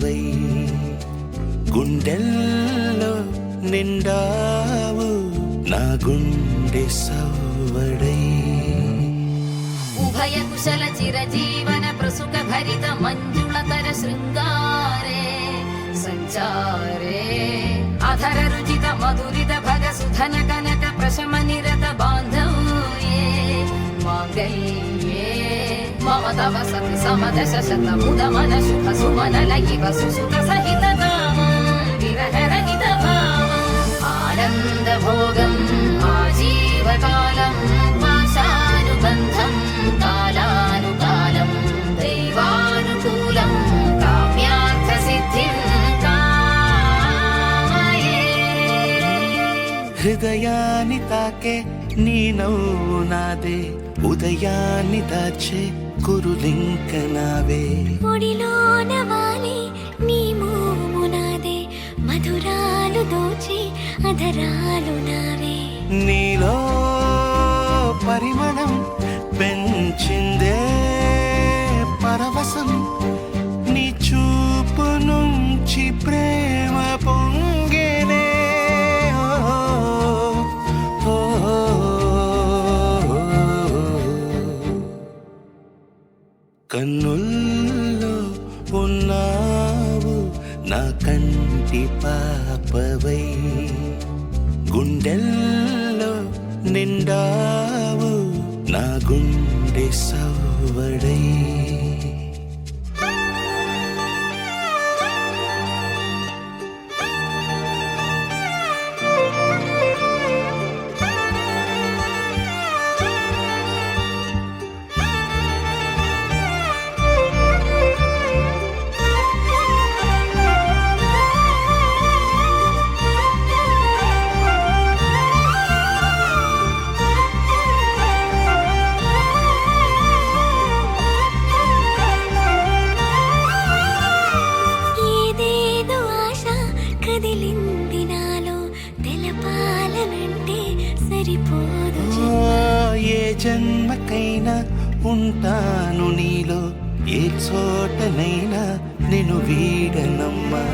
పాపవై గుండెల్లో నిండావు నా గుండె సవ్వడై ఉభయ కుశల చిరజీవన ప్రసుక భరిత మంజుళతర శృంగారే సంచారే అధర రుచిత మధురిత భగ సుధన కనక ప్రశమ నిరత బాంధవ్యే మాంగళ్యే మమ తవ సతి సమదశ శత ముద మన శుభ సుమన లయివ సుసుత సహిత విరహ రహిత భావం ఆనంద భోగం ఆజీవకాలం పాశానుబంధం కాలానుకాలం దైవానుకూలం కామ్యార్థ సిద్ధిం కామయే. హృదయాన్ని తాకే నీ నవ్వు నాదే ఉదయాన్ని దాచే కురులింక నావే ఒడిలోన వాలి నీ మోము నాదే మధురాలు దోచి అధరాలు నావే నీలో పరిమళం పెంచిందే పరవశం నీ చూపు నుంచి ప్రేమ పొంగేనే ఓ, ఓ, ఓ. కన్నుల్లో ఉన్నావు నా కంటి పాపవై గుండెల్లో నిండావు నా గుండె సవ్వడై ఏదేదో ఆశ కదిలింది నాలో తెలపాలనంటే సరిపోదు ఏ జన్మకైనా ఉంటాను నీలో ఏ చోటనైనా నేను వీడనమ్మా